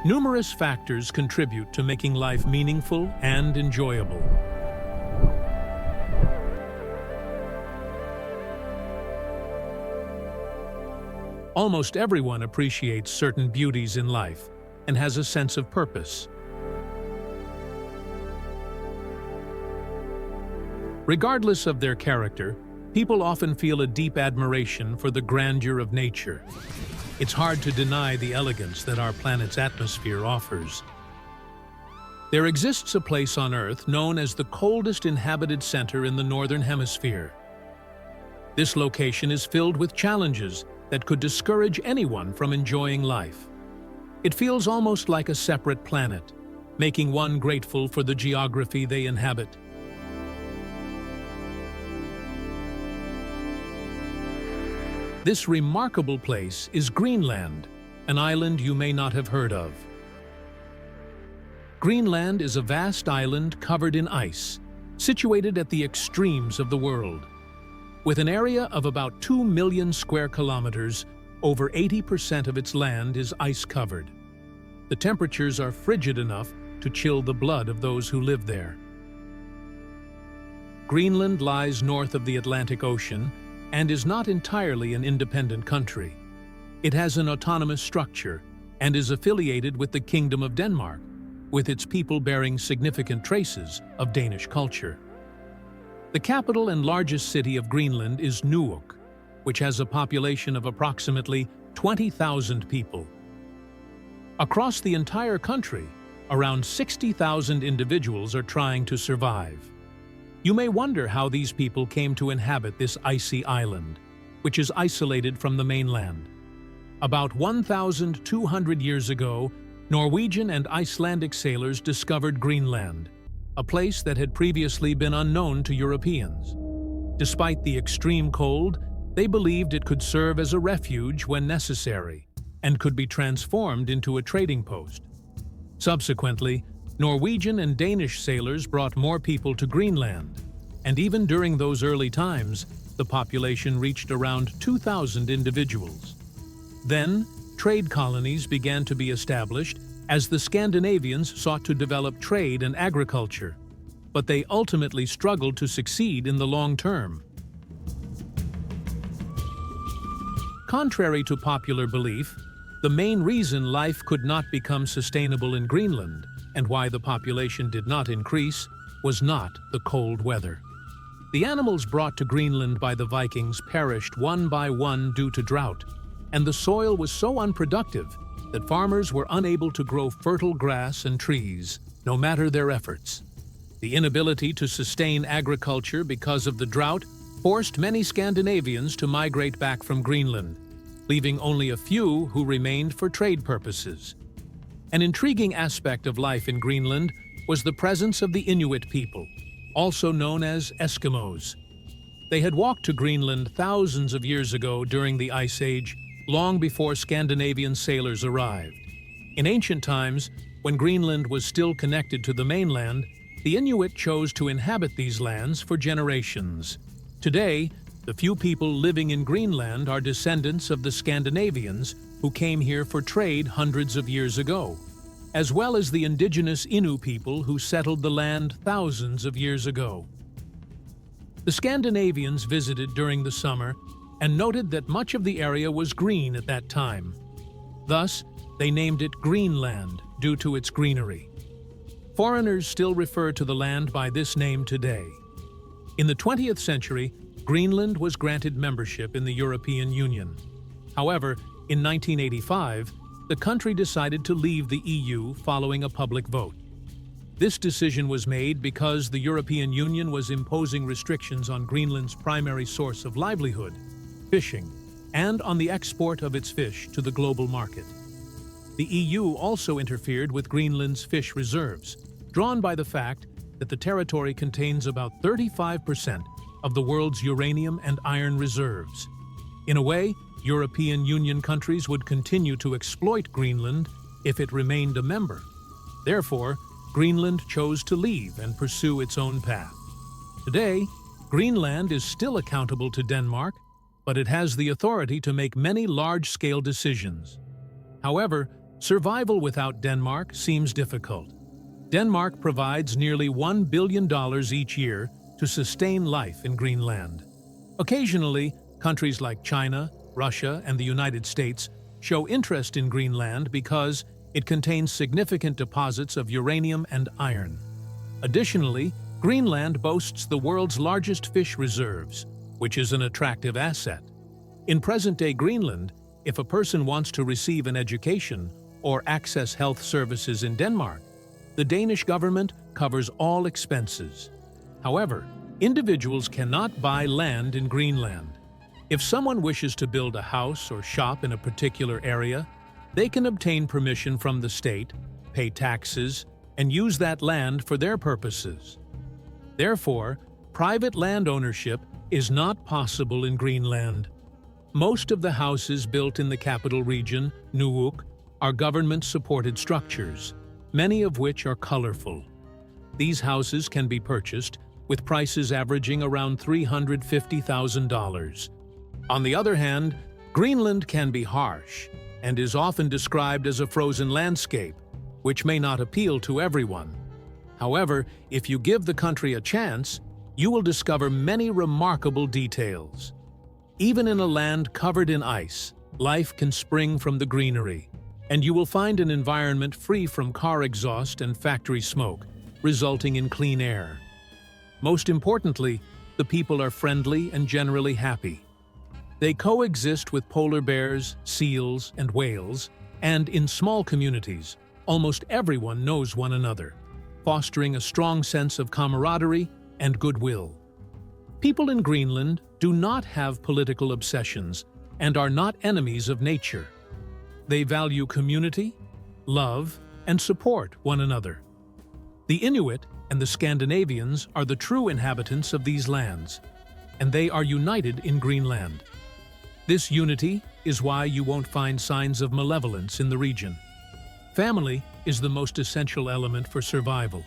Numerous factors contribute to making life meaningful and enjoyable. Almost everyone appreciates certain beauties in life and has a sense of purpose. Regardless of their character, people often feel a deep admiration for the grandeur of nature. It's hard to deny the elegance that our planet's atmosphere offers. There exists a place on Earth known as the coldest inhabited center in the Northern Hemisphere. This location is filled with challenges that could discourage anyone from enjoying life. It feels almost like a separate planet, making one grateful for the geography they inhabit. This remarkable place is Greenland, an island you may not have heard of. Greenland is a vast island covered in ice, situated at the extremes of the world. With an area of about 2 million square kilometers, over 80% of its land is ice-covered. The temperatures are frigid enough to chill the blood of those who live there. Greenland lies north of the Atlantic Ocean and is not entirely an independent country. It has an autonomous structure and is affiliated with the Kingdom of Denmark, with its people bearing significant traces of Danish culture. The capital and largest city of Greenland is Nuuk, which has a population of approximately 20,000 people. Across the entire country, around 60,000 individuals are trying to survive. You may wonder how these people came to inhabit this icy island, which is isolated from the mainland. About 1,200 years ago, Norwegian and Icelandic sailors discovered Greenland, a place that had previously been unknown to Europeans. Despite the extreme cold, they believed it could serve as a refuge when necessary and could be transformed into a trading post. Subsequently, Norwegian and Danish sailors brought more people to Greenland, and even during those early times, the population reached around 2,000 individuals. Then, trade colonies began to be established as the Scandinavians sought to develop trade and agriculture, but they ultimately struggled to succeed in the long term. Contrary to popular belief, the main reason life could not become sustainable in Greenland and why the population did not increase was not the cold weather. The animals brought to Greenland by the Vikings perished one by one due to drought, and the soil was so unproductive that farmers were unable to grow fertile grass and trees, no matter their efforts. The inability to sustain agriculture because of the drought forced many Scandinavians to migrate back from Greenland, leaving only a few who remained for trade purposes. An intriguing aspect of life in Greenland was the presence of the Inuit people, also known as Eskimos. They had walked to Greenland thousands of years ago during the Ice Age, long before Scandinavian sailors arrived. In ancient times, when Greenland was still connected to the mainland, the Inuit chose to inhabit these lands for generations. Today, the few people living in Greenland are descendants of the Scandinavians who came here for trade hundreds of years ago, as well as the Indigenous Inuit people who settled the land thousands of years ago. The Scandinavians visited during the summer and noted that much of the area was green at that time. Thus, they named it Greenland due to its greenery. Foreigners still refer to the land by this name today. In the 20th century, Greenland was granted membership in the European Union. However, in 1985, the country decided to leave the EU following a public vote. This decision was made because the European Union was imposing restrictions on Greenland's primary source of livelihood, fishing, and on the export of its fish to the global market. The EU also interfered with Greenland's fish reserves, drawn by the fact that the territory contains about 35% of the world's uranium and iron reserves. In a way, European Union countries would continue to exploit Greenland if it remained a member. Therefore, Greenland chose to leave and pursue its own path. Today, Greenland is still accountable to Denmark, but it has the authority to make many large-scale decisions. However, Survival without Denmark seems difficult. Denmark provides nearly $1 billion each year to sustain life in Greenland. Occasionally, countries like China, Russia, and the United States show interest in Greenland because it contains significant deposits of uranium and iron. Additionally, Greenland boasts the world's largest fish reserves, which is an attractive asset. In present-day Greenland, if a person wants to receive an education or access health services in Denmark, the Danish government covers all expenses. However, individuals cannot buy land in Greenland. If someone wishes to build a house or shop in a particular area, they can obtain permission from the state, pay taxes, and use that land for their purposes. Therefore, private land ownership is not possible in Greenland. Most of the houses built in the capital region, Nuuk, are government-supported structures, many of which are colorful. These houses can be purchased, with prices averaging around $350,000. On the other hand, Greenland can be harsh and is often described as a frozen landscape, which may not appeal to everyone. However, if you give the country a chance, you will discover many remarkable details. Even in a land covered in ice, life can spring from the greenery, and you will find an environment free from car exhaust and factory smoke, resulting in clean air. Most importantly, the people are friendly and generally happy. They coexist with polar bears, seals, and whales, and in small communities, almost everyone knows one another, fostering a strong sense of camaraderie and goodwill. People in Greenland do not have political obsessions and are not enemies of nature. They value community, love, and support one another. The Inuit and the Scandinavians are the true inhabitants of these lands, and they are united in Greenland. This unity is why you won't find signs of malevolence in the region. Family is the most essential element for survival.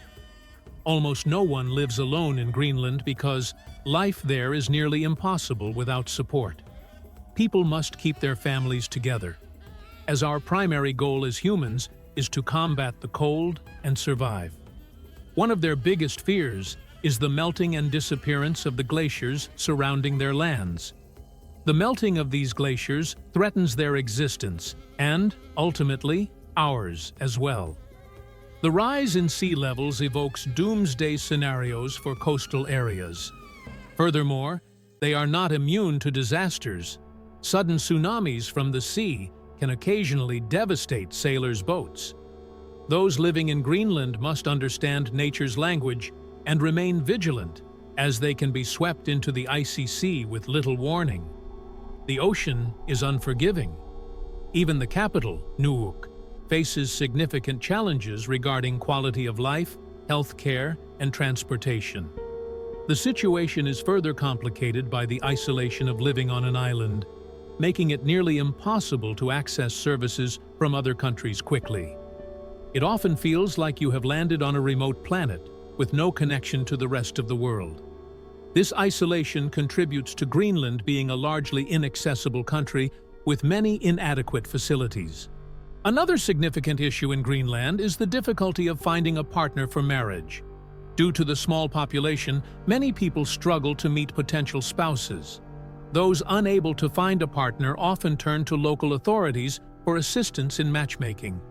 Almost no one lives alone in Greenland because life there is nearly impossible without support. People must keep their families together, as our primary goal as humans is to combat the cold and survive. One of their biggest fears is the melting and disappearance of the glaciers surrounding their lands. The melting of these glaciers threatens their existence and, ultimately, ours as well. The rise in sea levels evokes doomsday scenarios for coastal areas. Furthermore, they are not immune to disasters. Sudden tsunamis from the sea can occasionally devastate sailors' boats. Those living in Greenland must understand nature's language and remain vigilant, as they can be swept into the icy sea with little warning. The ocean is unforgiving. Even the capital, Nuuk, faces significant challenges regarding quality of life, health care, and transportation. The situation is further complicated by the isolation of living on an island, making it nearly impossible to access services from other countries quickly. It often feels like you have landed on a remote planet with no connection to the rest of the world. This isolation contributes to Greenland being a largely inaccessible country with many inadequate facilities. Another significant issue in Greenland is the difficulty of finding a partner for marriage. Due to the small population, many people struggle to meet potential spouses. Those unable to find a partner often turn to local authorities for assistance in matchmaking.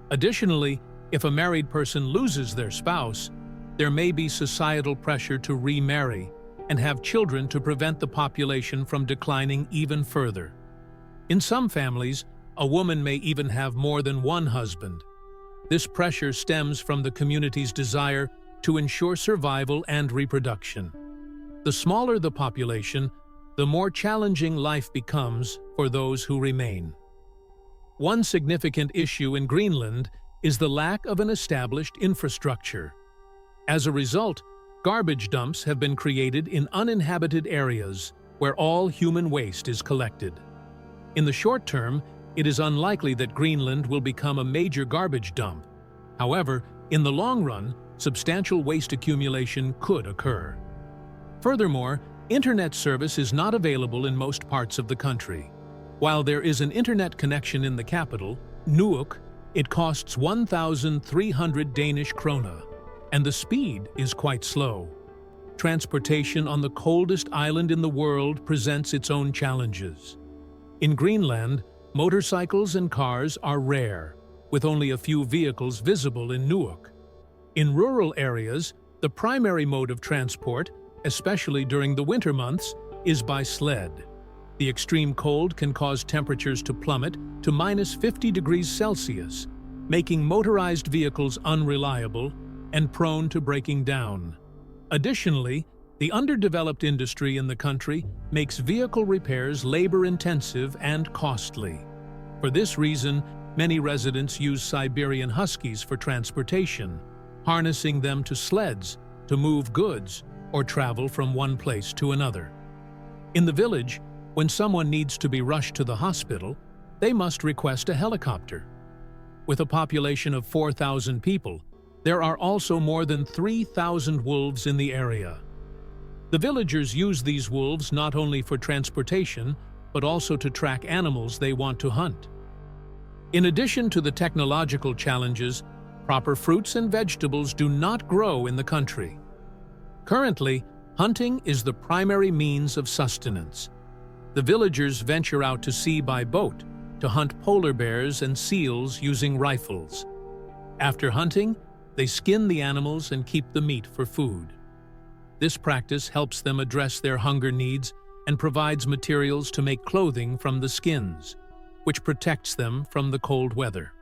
Additionally, if a married person loses their spouse, there may be societal pressure to remarry and have children to prevent the population from declining even further. In some families, a woman may even have more than one husband. This pressure stems from the community's desire to ensure survival and reproduction. The smaller the population, the more challenging life becomes for those who remain. One significant issue in Greenland is the lack of an established infrastructure. As a result, garbage dumps have been created in uninhabited areas where all human waste is collected. In the short term, it is unlikely that Greenland will become a major garbage dump. However, in the long run, substantial waste accumulation could occur. Furthermore, internet service is not available in most parts of the country. While there is an internet connection in the capital, Nuuk, It costs 1,300 Danish krone, and the speed is quite slow. Transportation on the coldest island in the world presents its own challenges. In Greenland, motorcycles and cars are rare, with only a few vehicles visible in Nuuk. In rural areas, the primary mode of transport, especially during the winter months, is by sled. The extreme cold can cause temperatures to plummet to -50 degrees Celsius, making motorized vehicles unreliable and prone to breaking down. Additionally, the underdeveloped industry in the country makes vehicle repairs labor-intensive and costly. For this reason, many residents use Siberian huskies for transportation, harnessing them to sleds to move goods or travel from one place to another. In the village, when someone needs to be rushed to the hospital, they must request a helicopter. With a population of 4,000 people, there are also more than 3,000 wolves in the area. The villagers use these wolves not only for transportation, but also to track animals they want to hunt. In addition to the technological challenges, proper fruits and vegetables do not grow in the country. Currently, hunting is the primary means of sustenance. The villagers venture out to sea by boat to hunt polar bears and seals using rifles. After hunting, they skin the animals and keep the meat for food. This practice helps them address their hunger needs and provides materials to make clothing from the skins, which protects them from the cold weather.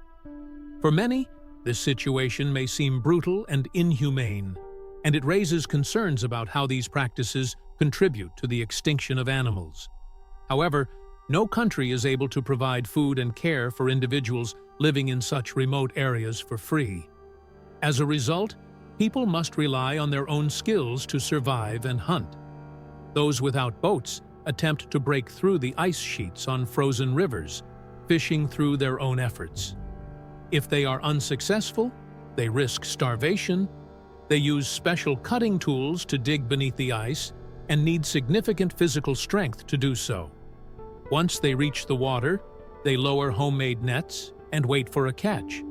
For many, this situation may seem brutal and inhumane, and it raises concerns about how these practices contribute to the extinction of animals. However, no country is able to provide food and care for individuals living in such remote areas for free. As a result, people must rely on their own skills to survive and hunt. Those without boats attempt to break through the ice sheets on frozen rivers, fishing through their own efforts. If they are unsuccessful, they risk starvation. They use special cutting tools to dig beneath the ice and need significant physical strength to do so. Once they reach the water, they lower homemade nets and wait for a catch.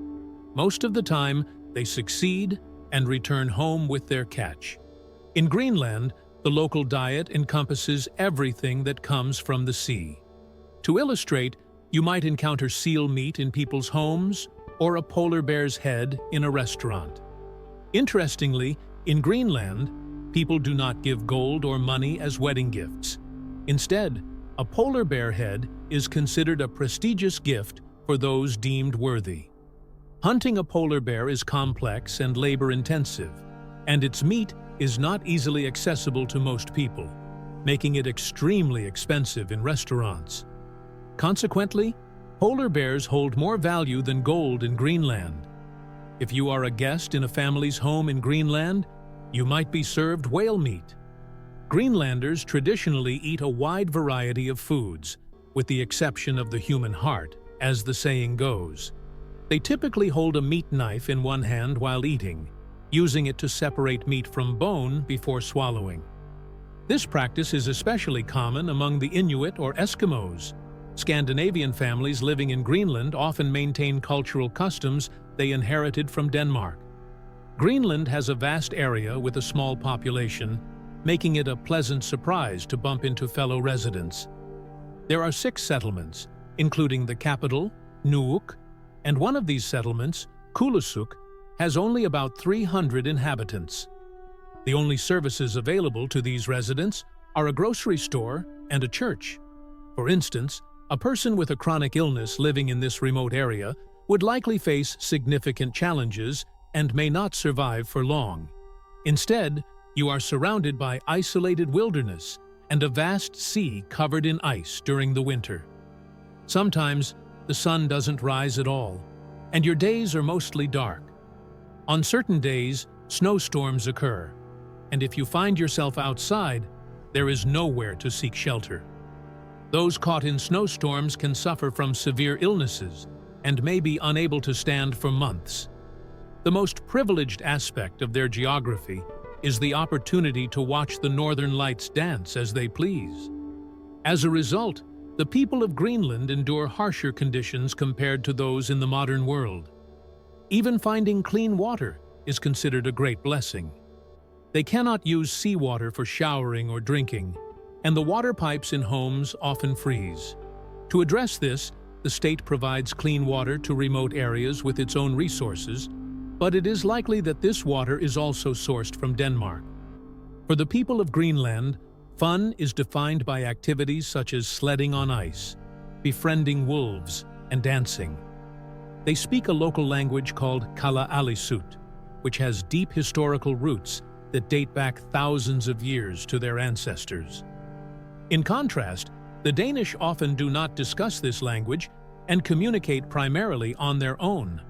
Most of the time, they succeed and return home with their catch. In Greenland, the local diet encompasses everything that comes from the sea. To illustrate, you might encounter seal meat in people's homes or a polar bear's head in a restaurant. Interestingly, in Greenland, people do not give gold or money as wedding gifts. Instead, a polar bear head is considered a prestigious gift for those deemed worthy. Hunting a polar bear is complex and labor-intensive, and its meat is not easily accessible to most people, making it extremely expensive in restaurants. Consequently, polar bears hold more value than gold in Greenland. If you are a guest in a family's home in Greenland, you might be served whale meat. Greenlanders traditionally eat a wide variety of foods, with the exception of the human heart, as the saying goes. They typically hold a meat knife in one hand while eating, using it to separate meat from bone before swallowing. This practice is especially common among the Inuit or Eskimos. Scandinavian families living in Greenland often maintain cultural customs they inherited from Denmark. Greenland has a vast area with a small population, making it a pleasant surprise to bump into fellow residents. There are 6 settlements, including the capital, Nuuk, and one of these settlements, Kulusuk, has only about 300 inhabitants. The only services available to these residents are a grocery store and a church. For instance, a person with a chronic illness living in this remote area would likely face significant challenges and may not survive for long. Instead, you are surrounded by isolated wilderness and a vast sea covered in ice during the winter. Sometimes, the sun doesn't rise at all, and your days are mostly dark. On certain days, snowstorms occur, and if you find yourself outside, there is nowhere to seek shelter. Those caught in snowstorms can suffer from severe illnesses and may be unable to stand for months. The most privileged aspect of their geography is the opportunity to watch the northern lights dance as they please. As a result, The people of Greenland endure harsher conditions compared to those in the modern world. Even finding clean water is considered a great blessing. They cannot use seawater for showering or drinking, and the water pipes in homes often freeze. To address this, the state provides clean water to remote areas with its own resources, but it is likely that this water is also sourced from Denmark. For the people of Greenland, fun is defined by activities such as sledding on ice, befriending wolves, and dancing. They speak a local language called Kala-Alisut, which has deep historical roots that date back thousands of years to their ancestors. In contrast, the Danish often do not discuss this language and communicate primarily on their own.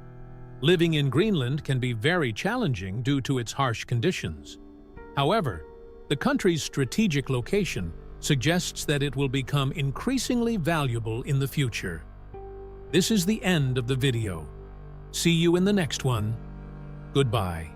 Living in Greenland can be very challenging due to its harsh conditions. However, the country's strategic location suggests that it will become increasingly valuable in the future. This is the end of the video. See you in the next one. Goodbye.